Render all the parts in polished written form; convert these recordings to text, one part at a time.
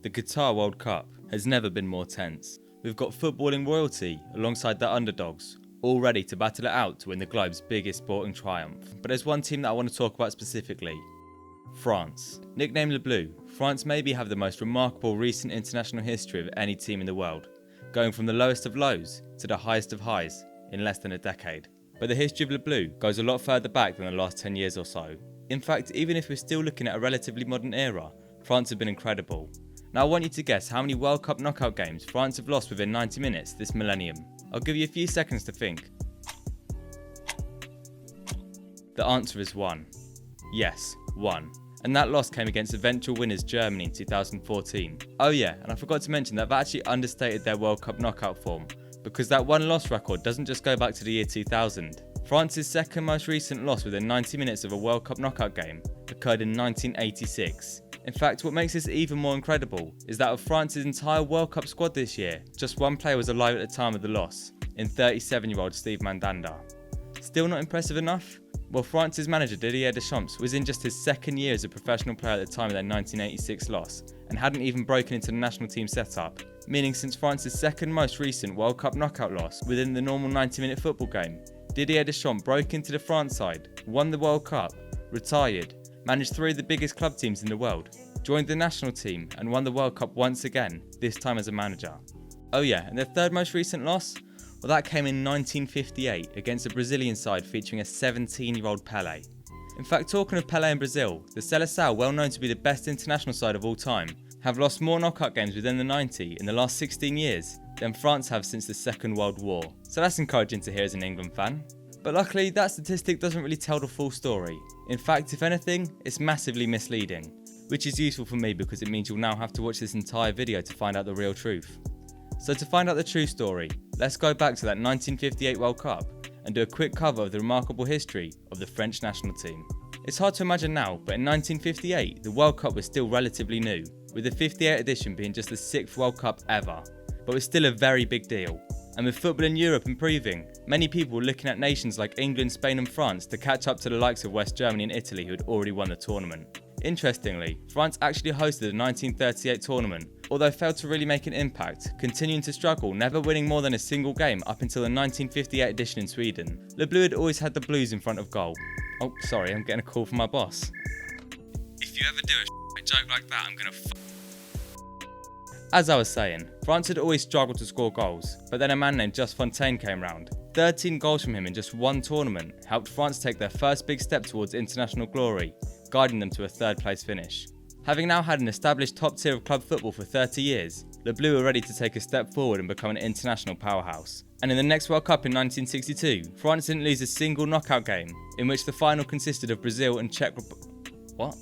the Qatar World Cup has never been more tense. We've got footballing royalty alongside their underdogs, all ready to battle it out to win the globe's biggest sporting triumph. But there's one team that I want to talk about specifically. France. Nicknamed Les Bleus, France maybe have the most remarkable recent international history of any team in the world, going from the lowest of lows to the highest of highs in less than a decade. But the history of Les Bleus goes a lot further back than the last 10 years or so. In fact, even if we're still looking at a relatively modern era, France have been incredible. Now I want you to guess how many World Cup knockout games France have lost within 90 minutes this millennium. I'll give you a few seconds to think. The answer is 1. Yes, 1. And that loss came against eventual winners Germany in 2014. Oh yeah, and I forgot to mention that they've actually understated their World Cup knockout form, because that one loss record doesn't just go back to the year 2000. France's second most recent loss within 90 minutes of a World Cup knockout game occurred in 1986. In fact, what makes this even more incredible is that of France's entire World Cup squad this year, just one player was alive at the time of the loss, in 37-year-old Steve Mandanda. Still not impressive enough? Well, France's manager Didier Deschamps was in just his second year as a professional player at the time of their 1986 loss, and hadn't even broken into the national team setup, meaning since France's second most recent World Cup knockout loss within the normal 90-minute football game, Didier Deschamps broke into the France side, won the World Cup, retired, managed 3 of the biggest club teams in the world, joined the national team and won the World Cup once again, this time as a manager. Oh yeah, and their third most recent loss? Well, that came in 1958 against a Brazilian side featuring a 17-year-old Pelé. In fact, talking of Pelé in Brazil, the Seleção, well known to be the best international side of all time, have lost more knockout games within the 90 in the last 16 years than France have since the Second World War. So that's encouraging to hear as an England fan. But luckily, that statistic doesn't really tell the full story. In fact, if anything, it's massively misleading, which is useful for me because it means you'll now have to watch this entire video to find out the real truth. So to find out the true story, let's go back to that 1958 World Cup and do a quick cover of the remarkable history of the French national team. It's hard to imagine now, but in 1958, the World Cup was still relatively new, with the 58th edition being just the 6th World Cup ever, but was still a very big deal. And with football in Europe improving, many people were looking at nations like England, Spain and France to catch up to the likes of West Germany and Italy who had already won the tournament. Interestingly, France actually hosted the 1938 tournament, although failed to really make an impact, continuing to struggle, never winning more than a single game up until the 1958 edition in Sweden. Les Bleus had always had the Blues in front of goal. Oh, sorry, I'm getting a call from my boss. If you ever do a joke like that, I'm gonna As I was saying, France had always struggled to score goals, but then a man named Just Fontaine came round. 13 goals from him in just one tournament helped France take their first big step towards international glory, guiding them to a third place finish. Having now had an established top tier of club football for 30 years, Les Bleus were ready to take a step forward and become an international powerhouse. And in the next World Cup in 1962, France didn't lose a single knockout game, in which the final consisted of Brazil and Czech What?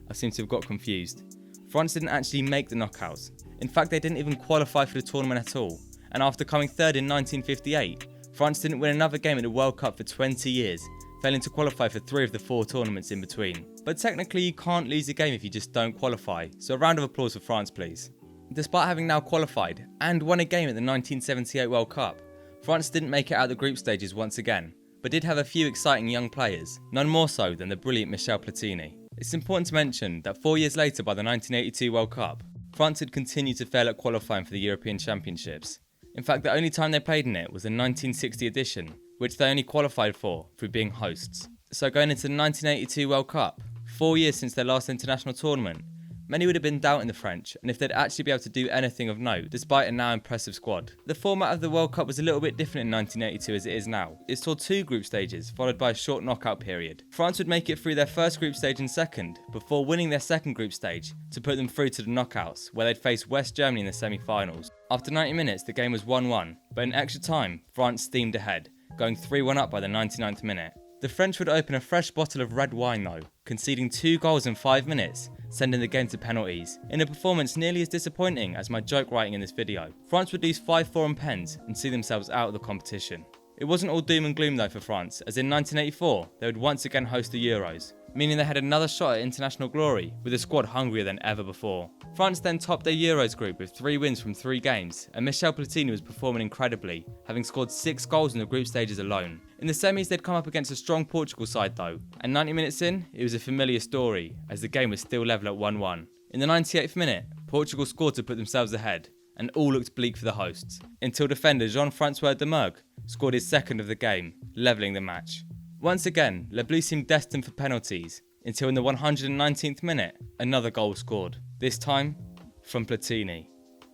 I seem to have got confused. France didn't actually make the knockouts. In fact, they didn't even qualify for the tournament at all. And after coming third in 1958, France didn't win another game at the World Cup for 20 years, failing to qualify for 3 of the 4 tournaments in between. But technically you can't lose a game if you just don't qualify, so a round of applause for France please. Despite having now qualified and won a game at the 1978 World Cup, France didn't make it out the group stages once again, but did have a few exciting young players, none more so than the brilliant Michel Platini. It's important to mention that 4 years later by the 1982 World Cup, France had continued to fail at qualifying for the European Championships. In fact, the only time they played in it was the 1960 edition, which they only qualified for through being hosts. So going into the 1982 World Cup, 4 years since their last international tournament, many would have been doubting the French and if they'd actually be able to do anything of note despite a now impressive squad. The format of the World Cup was a little bit different in 1982 as it is now. It saw 2 group stages followed by a short knockout period. France would make it through their first group stage in second before winning their second group stage to put them through to the knockouts where they'd face West Germany in the semi-finals. After 90 minutes the game was 1-1, but in extra time France steamed ahead, going 3-1 up by the 99th minute. The French would open a fresh bottle of red wine though, conceding 2 goals in 5 minutes, sending the game to penalties, in a performance nearly as disappointing as my joke writing in this video. France would lose 5-4 on pens and see themselves out of the competition. It wasn't all doom and gloom though for France, as in 1984 they would once again host the Euros, meaning they had another shot at international glory, with a squad hungrier than ever before. France then topped their Euros group with 3 wins from 3 games, and Michel Platini was performing incredibly, having scored 6 goals in the group stages alone. In the semis they'd come up against a strong Portugal side though, and 90 minutes in, it was a familiar story, as the game was still level at 1-1. In the 98th minute, Portugal scored to put themselves ahead, and all looked bleak for the hosts, until defender Jean-Francois Demergue scored his second of the game, levelling the match. Once again, Les Bleus seemed destined for penalties, until in the 119th minute, another goal was scored, this time from Platini.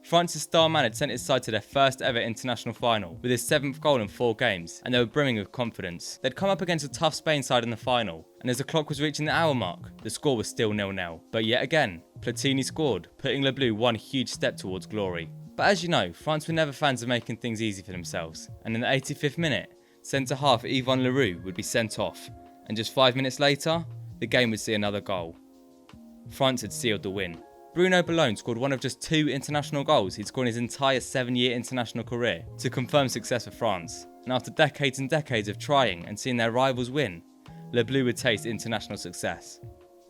France's star man had sent his side to their first ever international final with his 7th goal in 4 games, and they were brimming with confidence. They'd come up against a tough Spain side in the final, and as the clock was reaching the hour mark, the score was still 0-0. But yet again, Platini scored, putting Les Bleus one huge step towards glory. But as you know, France were never fans of making things easy for themselves, and in the 85th minute, centre-half Yvon Leroux would be sent off, and just 5 minutes later, the game would see another goal. France had sealed the win. Bruno Boulogne scored one of just 2 international goals he'd scored in his entire 7-year international career to confirm success for France. And after decades and decades of trying and seeing their rivals win, Les Bleus would taste international success.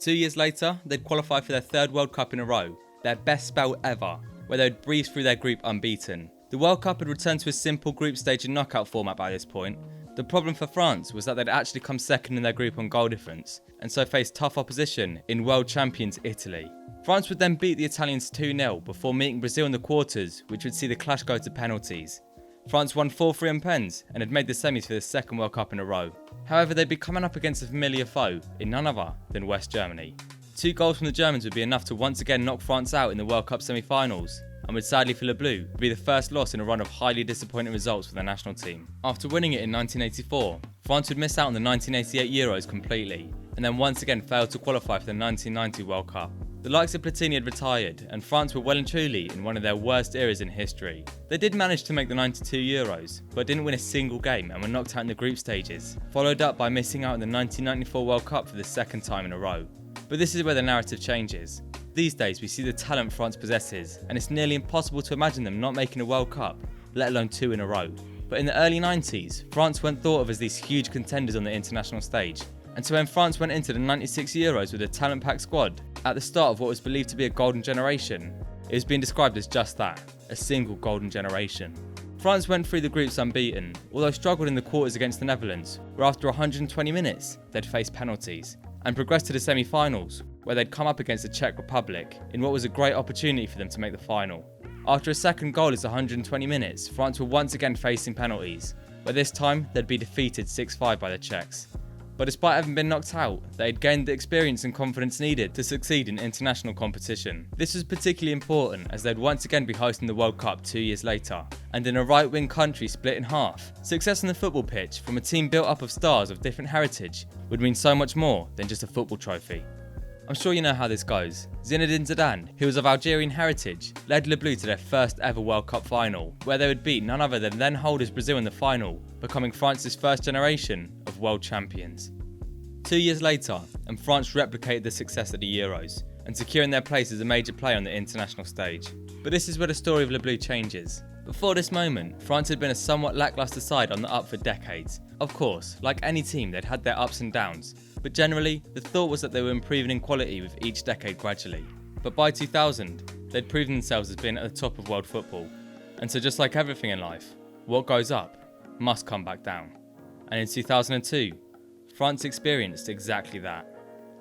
2 years later, they'd qualify for their 3rd World Cup in a row, their best spell ever, where they'd breeze through their group unbeaten. The World Cup had returned to a simple group stage and knockout format by this point. The problem for France was that they'd actually come second in their group on goal difference, and so faced tough opposition in world champions Italy. France would then beat the Italians 2-0 before meeting Brazil in the quarters, which would see the clash go to penalties. France won 4-3 on pens and had made the semis for the 2nd World Cup in a row. However, they'd be coming up against a familiar foe in none other than West Germany. 2 goals from the Germans would be enough to once again knock France out in the World Cup semi-finals, and would sadly for Les Bleus be the first loss in a run of highly disappointing results for their national team. After winning it in 1984, France would miss out on the 1988 Euros completely, and then once again failed to qualify for the 1990 World Cup. The likes of Platini had retired, and France were well and truly in one of their worst eras in history. They did manage to make the 92 Euros, but didn't win a single game and were knocked out in the group stages, followed up by missing out on the 1994 World Cup for the 2nd time in a row. But this is where the narrative changes. These days we see the talent France possesses, and it's nearly impossible to imagine them not making a World Cup, let alone 2 in a row. But in the early 90s, France weren't thought of as these huge contenders on the international stage. And so when France went into the 96 Euros with a talent-packed squad, at the start of what was believed to be a golden generation, it was being described as just that, a single golden generation. France went through the groups unbeaten, although struggled in the quarters against the Netherlands, where after 120 minutes, they'd face penalties, and progressed to the semi-finals, where they'd come up against the Czech Republic, in what was a great opportunity for them to make the final. After a second goalless 120 minutes, France were once again facing penalties, where this time they'd be defeated 6-5 by the Czechs. But despite having been knocked out, they had gained the experience and confidence needed to succeed in international competition. This was particularly important as they'd once again be hosting the World Cup 2 years later, and in a right-wing country split in half. Success on the football pitch from a team built up of stars of different heritage would mean so much more than just a football trophy. I'm sure you know how this goes. Zinedine Zidane, who was of Algerian heritage, led Les Bleus to their first ever World Cup final, where they would beat none other than then-holders Brazil in the final, becoming France's first generation of world champions. 2 years later, and France replicated the success at the Euros, and securing their place as a major player on the international stage. But this is where the story of Les Bleus changes. Before this moment, France had been a somewhat lacklustre side on the up for decades. Of course, like any team, they'd had their ups and downs, but generally, the thought was that they were improving in quality with each decade gradually. But by 2000, they'd proven themselves as being at the top of world football. And so just like everything in life, what goes up must come back down. And in 2002, France experienced exactly that.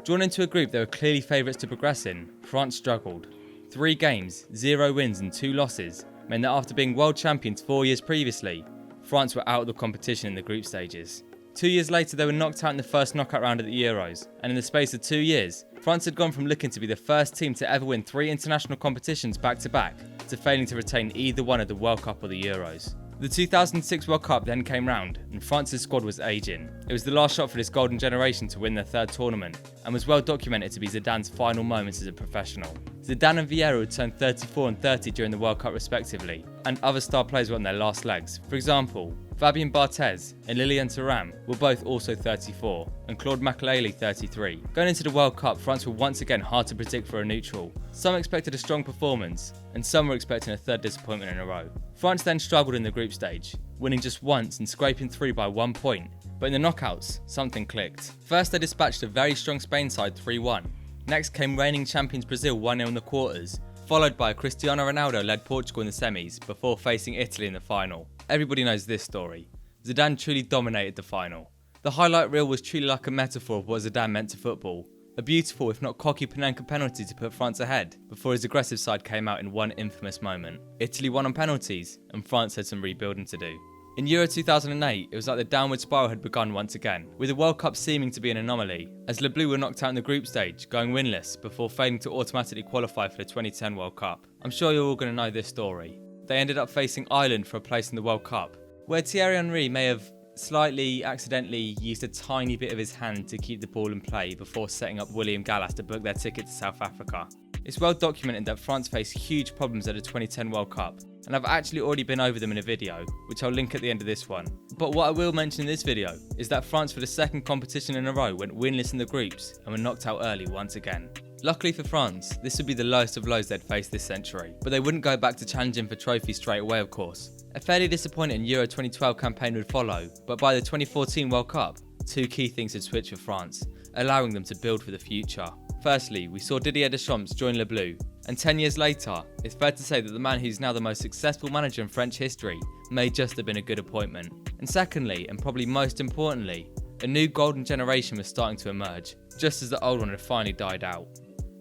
Drawn into a group they were clearly favourites to progress in, France struggled. 3 games, 0 wins and 2 losses meant that after being world champions 4 years previously, France were out of the competition in the group stages. 2 years later they were knocked out in the first knockout round at the Euros, and in the space of 2 years, France had gone from looking to be the first team to ever win 3 international competitions back to back, to failing to retain either one at the World Cup or the Euros. The 2006 World Cup then came round, and France's squad was ageing. It was the last shot for this golden generation to win their 3rd tournament, and was well documented to be Zidane's final moments as a professional. Zidane and Vieira had turned 34 and 30 during the World Cup respectively, and other star players were on their last legs. For example, Fabien Barthez and Lilian Thuram were both also 34, and Claude Makélélé 33. Going into the World Cup, France were once again hard to predict for a neutral. Some expected a strong performance, and some were expecting a 3rd disappointment in a row. France then struggled in the group stage, winning just once and scraping through by 1 point. But in the knockouts, something clicked. First they dispatched a very strong Spain side 3-1. Next came reigning champions Brazil 1-0 in the quarters, followed by a Cristiano Ronaldo-led Portugal in the semis before facing Italy in the final. Everybody knows this story. Zidane truly dominated the final. The highlight reel was truly like a metaphor of what Zidane meant to football. A beautiful, if not cocky, Panenka penalty to put France ahead, before his aggressive side came out in one infamous moment. Italy won on penalties, and France had some rebuilding to do. In Euro 2008, it was like the downward spiral had begun once again, with the World Cup seeming to be an anomaly, as Les Bleus were knocked out in the group stage, going winless before failing to automatically qualify for the 2010 World Cup. I'm sure you're all going to know this story. They ended up facing Ireland for a place in the World Cup, where Thierry Henry may have slightly accidentally used a tiny bit of his hand to keep the ball in play before setting up William Gallas to book their ticket to South Africa. It's well documented that France faced huge problems at the 2010 World Cup, and I've actually already been over them in a video, which I'll link at the end of this one. But what I will mention in this video is that France, for the second competition in a row, went winless in the groups and were knocked out early once again. Luckily for France, this would be the lowest of lows they'd face this century, but they wouldn't go back to challenging for trophies straight away, of course. A fairly disappointing Euro 2012 campaign would follow, but by the 2014 World Cup, two key things had switched for France, allowing them to build for the future. Firstly, we saw Didier Deschamps join Les Bleus, and 10 years later, it's fair to say that the man who's now the most successful manager in French history may just have been a good appointment. And secondly, and probably most importantly, a new golden generation was starting to emerge, just as the old one had finally died out.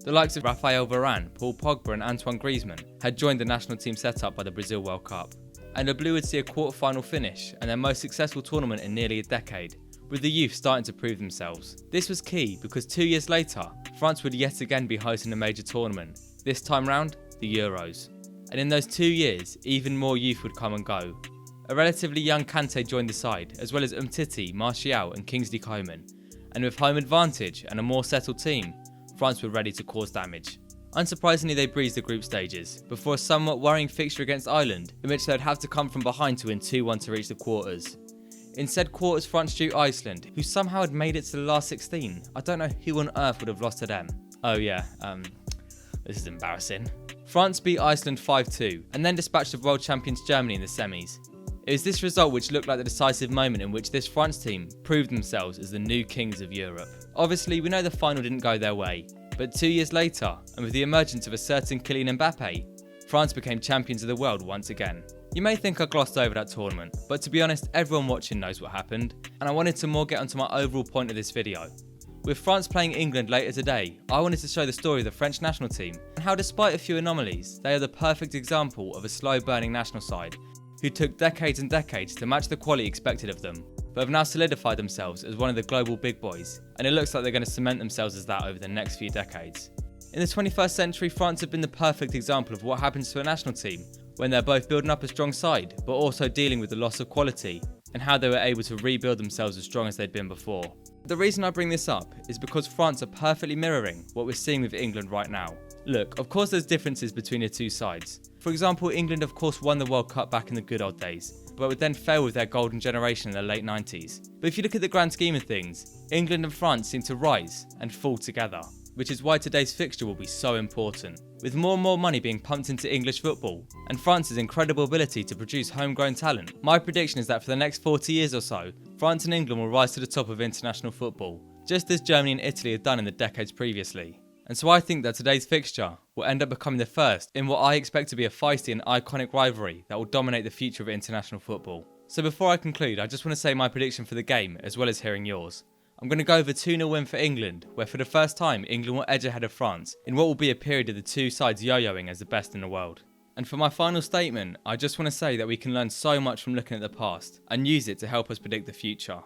The likes of Raphael Varane, Paul Pogba and Antoine Griezmann had joined the national team set up by the Brazil World Cup, and Les Bleus would see a quarter-final finish and their most successful tournament in nearly a decade, with the youth starting to prove themselves. This was key because 2 years later, France would yet again be hosting a major tournament, this time round, the Euros. And in those 2 years, even more youth would come and go. A relatively young Kante joined the side, as well as Umtiti, Martial and Kingsley Coman. And with home advantage and a more settled team, France were ready to cause damage. Unsurprisingly, they breezed the group stages, before a somewhat worrying fixture against Ireland, in which they would have to come from behind to win 2-1 to reach the quarters. In said quarters, France drew Iceland, who somehow had made it to the last 16. I don't know who on earth would have lost to them. Oh yeah, this is embarrassing. France beat Iceland 5-2, and then dispatched the world champions Germany in the semis. It was this result which looked like the decisive moment in which this France team proved themselves as the new kings of Europe. Obviously, we know the final didn't go their way, but 2 years later, and with the emergence of a certain Kylian Mbappe, France became champions of the world once again. You may think I glossed over that tournament, but to be honest, everyone watching knows what happened, and I wanted to more get onto my overall point of this video. With France playing England later today, I wanted to show the story of the French national team, and how despite a few anomalies, they are the perfect example of a slow-burning national side, who took decades and decades to match the quality expected of them, but have now solidified themselves as one of the global big boys, and it looks like they're going to cement themselves as that over the next few decades. In the 21st century, France have been the perfect example of what happens to a national team when they're both building up a strong side, but also dealing with the loss of quality, and how they were able to rebuild themselves as strong as they'd been before. The reason I bring this up is because France are perfectly mirroring what we're seeing with England right now. Look, of course there's differences between the two sides. For example, England of course won the World Cup back in the good old days, but would then fail with their golden generation in the late 90s. But if you look at the grand scheme of things, England and France seem to rise and fall together, which is why today's fixture will be so important. With more and more money being pumped into English football, and France's incredible ability to produce homegrown talent, my prediction is that for the next 40 years or so, France and England will rise to the top of international football, just as Germany and Italy had done in the decades previously. And so I think that today's fixture will end up becoming the first in what I expect to be a feisty and iconic rivalry that will dominate the future of international football. So before I conclude, I just want to say my prediction for the game, as well as hearing yours. I'm going to go over 2-0 win for England, where for the first time England will edge ahead of France in what will be a period of the two sides yo-yoing as the best in the world. And for my final statement, I just want to say that we can learn so much from looking at the past and use it to help us predict the future.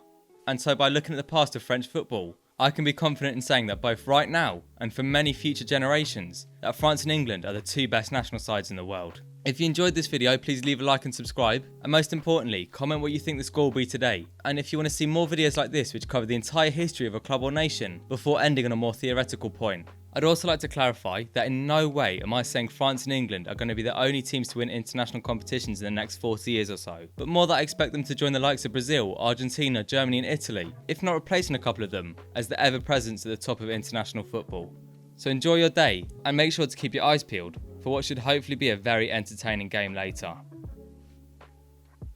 And so by looking at the past of French football, I can be confident in saying that both right now and for many future generations, that France and England are the two best national sides in the world. If you enjoyed this video, please leave a like and subscribe, and most importantly, comment what you think the score will be today. And if you want to see more videos like this which cover the entire history of a club or nation before ending on a more theoretical point. I'd also like to clarify that in no way am I saying France and England are going to be the only teams to win international competitions in the next 40 years or so, but more that I expect them to join the likes of Brazil, Argentina, Germany and Italy, if not replacing a couple of them, as the ever-presence at the top of international football. So enjoy your day, and make sure to keep your eyes peeled for what should hopefully be a very entertaining game later.